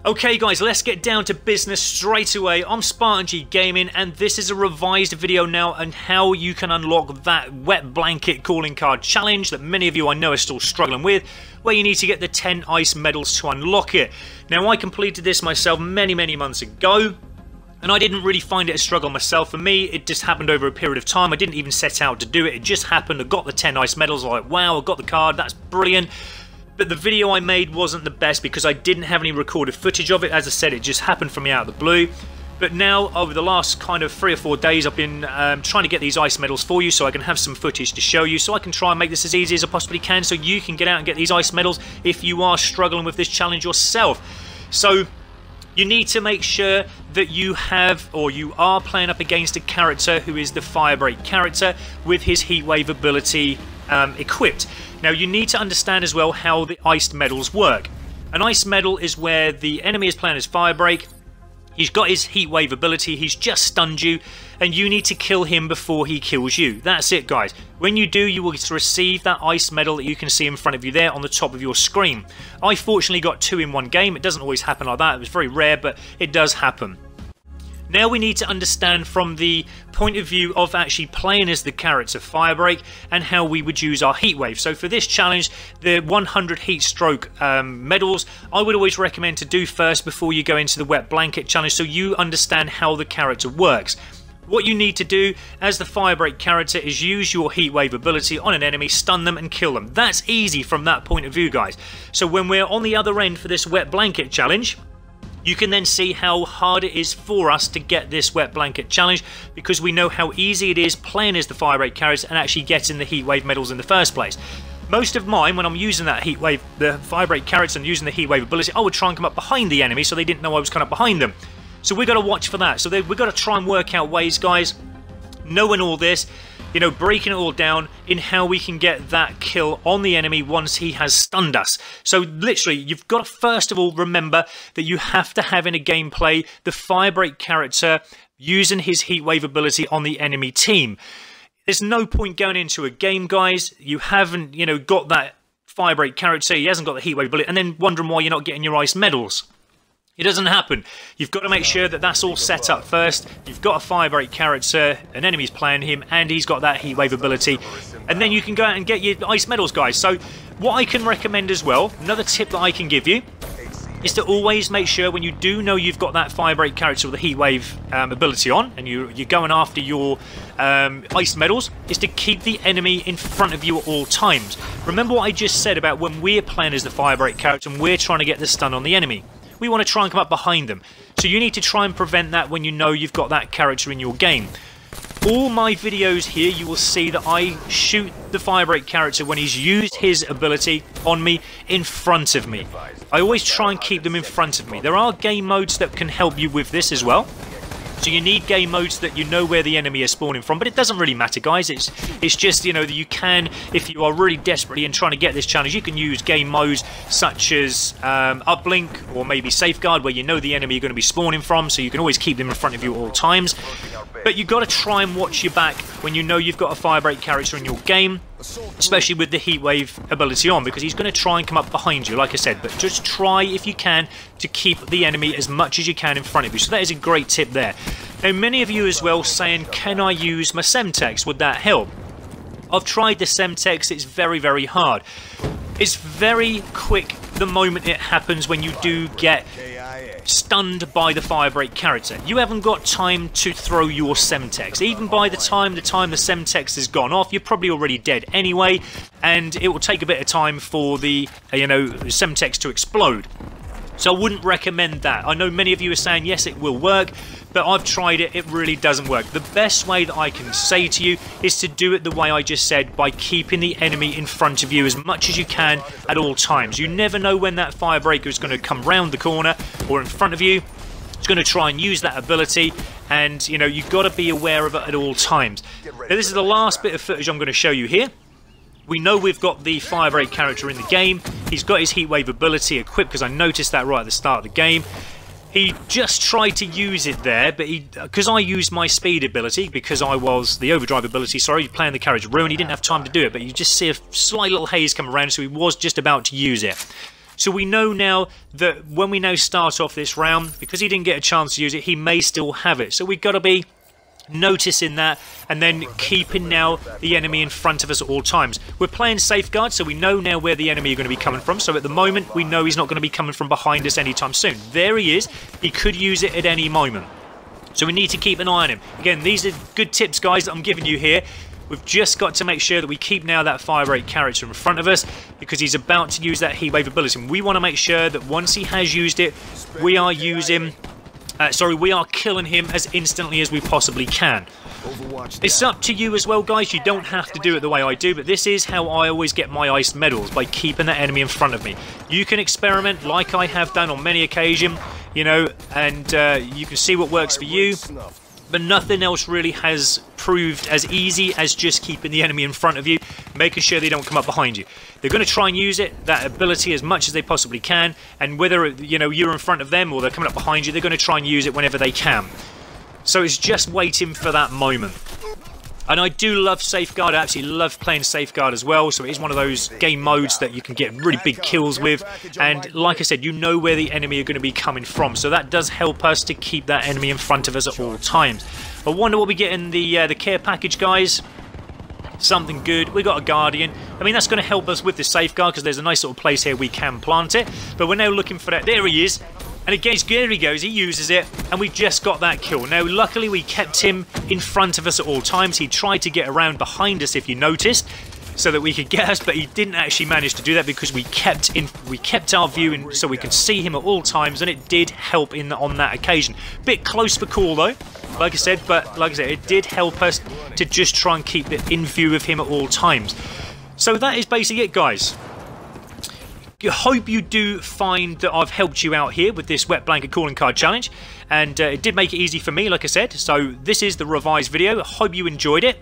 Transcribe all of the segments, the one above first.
Okay guys, let's get down to business straight away. I'm Spartan G Gaming and this is a revised video now on how you can unlock that wet blanket calling card challenge that many of you I know are still struggling with, where you need to get the 10 ice medals to unlock it. Now I completed this myself many months ago and I didn't really find it a struggle myself. For me, it just happened over a period of time. I didn't even set out to do it. It just happened. I got the 10 ice medals. I'm like, wow, I got the card. That's brilliant. But the video I made wasn't the best because I didn't have any recorded footage of it. As I said, it just happened for me out of the blue. But now, over the last kind of 3 or 4 days, I've been trying to get these ice medals for you so I can have some footage to show you, so I can try and make this as easy as I possibly can so you can get out and get these ice medals if you are struggling with this challenge yourself. So you need to make sure that you have, or you are playing up against a character who is the Firebreak character with his heatwave ability equipped. Now you need to understand as well how the iced medals work. An ice medal is where the enemy is playing as Firebreak, he's got his heatwave ability, he's just stunned you, and you need to kill him before he kills you. That's it guys. When you do, you will receive that ice medal that you can see in front of you there on the top of your screen. I fortunately got 2 in one game. It doesn't always happen like that, it was very rare, but it does happen. Now we need to understand from the point of view of actually playing as the character Firebreak and how we would use our heatwave. So for this challenge, the 100 heat stroke medals, I would always recommend to do first before you go into the wet blanket challenge so you understand how the character works. What you need to do as the Firebreak character is use your heatwave ability on an enemy, stun them and kill them. That's easy from that point of view guys. So when we're on the other end for this wet blanket challenge, you can then see how hard it is for us to get this wet blanket challenge because we know how easy it is playing as the Firebreak character and actually getting the heatwave medals in the first place. Most of mine, when I'm using that heatwave, the Firebreak character and using the heatwave ability, I would try and come up behind the enemy so they didn't know I was coming up behind them. So we've got to watch for that. So we've got to try and work out ways, guys, knowing all this, you know, breaking it all down in how we can get that kill on the enemy once he has stunned us. So literally, you've got to first of all remember that you have to have in a gameplay the Firebreak character using his heatwave ability on the enemy team. There's no point going into a game, guys. You haven't, you know, got that Firebreak character, he hasn't got the heatwave ability, and then wondering why you're not getting your ice medals. It doesn't happen. You've got to make sure that that's all set up first. You've got a Firebreak character, an enemy's playing him, and he's got that heatwave ability. And then you can go out and get your ice medals, guys. So what I can recommend as well, another tip that I can give you, is to always make sure when you do know you've got that Firebreak character with the heatwave ability on, and you're going after your ice medals, is to keep the enemy in front of you at all times. Remember what I just said about when we're playing as the Firebreak character and we're trying to get the stun on the enemy. We want to try and come up behind them. So you need to try and prevent that when you know you've got that character in your game. All my videos here, you will see that I shoot the Firebreak character when he's used his ability on me in front of me. I always try and keep them in front of me. There are game modes that can help you with this as well. So you need game modes that you know where the enemy is spawning from, but it doesn't really matter, guys. It's just, you know, that you can, if you are really desperately and trying to get this challenge, you can use game modes such as uplink or maybe safeguard, where you know the enemy you're going to be spawning from, so you can always keep them in front of you at all times. But you've got to try and watch your back when you know you've got a Firebreak character in your game, especially with the heatwave ability on, because he's going to try and come up behind you, like I said. But just try, if you can, to keep the enemy as much as you can in front of you. So that is a great tip there. Now, many of you as well saying, can I use my Semtex? Would that help? I've tried the Semtex. It's very hard. It's very quick the moment it happens when you do get stunned by the Firebreak character. You haven't got time to throw your Semtex. Even by the time the Semtex has gone off, you're probably already dead anyway, and it will take a bit of time for the Semtex to explode. So I wouldn't recommend that. I know many of you are saying, yes, it will work, but I've tried it, it really doesn't work. The best way that I can say to you is to do it the way I just said, by keeping the enemy in front of you as much as you can at all times. You never know when that Firebreaker is going to come round the corner or in front of you. It's going to try and use that ability, and you know, you've got to be aware of it at all times. Now, this is the last bit of footage I'm going to show you here. We know we've got the Firebreak character in the game. He's got his heatwave ability equipped, because I noticed that right at the start of the game. He just tried to use it there, but because I used my speed ability, because I was the overdrive ability, sorry, playing the carriage ruin, he didn't have time to do it, but you just see a slight little haze come around, so he was just about to use it. So we know now that when we now start off this round, because he didn't get a chance to use it, he may still have it. So we've got to be noticing that and then keeping now the enemy in front of us at all times. We're playing safeguard, so we know now where the enemy are going to be coming from. So at the moment we know he's not going to be coming from behind us anytime soon. There he is. He could use it at any moment, so we need to keep an eye on him. Again, these are good tips, guys, that I'm giving you here. We've just got to make sure that we keep now that Firebreak character in front of us, because he's about to use that heatwave ability, and we want to make sure that once he has used it, we are we are killing him as instantly as we possibly can. It's up to you as well, guys. You don't have to do it the way I do, but this is how I always get my ICED medals, by keeping that enemy in front of me. You can experiment like I have done on many occasions, you know, and you can see what works for you. But nothing else really has proved as easy as just keeping the enemy in front of you, making sure they don't come up behind you. They're going to try and use that ability as much as they possibly can, and whether, you know, you're in front of them or they're coming up behind you, they're going to try and use it whenever they can. So it's just waiting for that moment. And I do love Safeguard. I absolutely love playing Safeguard as well. So it is one of those game modes that you can get really big kills with. And like I said, you know where the enemy are going to be coming from. So that does help us to keep that enemy in front of us at all times. I wonder what we get in the care package, guys. Something good. We got a Guardian. I mean, that's going to help us with the Safeguard, because there's a nice little place here we can plant it. But we're now looking for that. There he is. And again, there he goes, he uses it, and we just got that kill. Now, luckily, we kept him in front of us at all times. He tried to get around behind us, if you noticed, so that we could get us, but he didn't actually manage to do that, because we kept our view in, so we could see him at all times, and it did help on that occasion. Bit close for call, though, like I said, but like I said, it did help us to just try and keep it in view of him at all times. So that is basically it, guys. I hope you do find that I've helped you out here with this wet blanket calling card challenge, and it did make it easy for me, like I said. So this is the revised video. I hope you enjoyed it.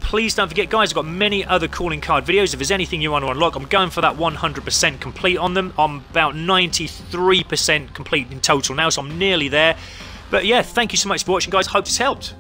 Please don't forget, guys, I've got many other calling card videos. If there's anything you want to unlock, I'm going for that 100% complete on them. I'm about 93% complete in total now, so I'm nearly there. But yeah, thank you so much for watching, guys. Hope this helped.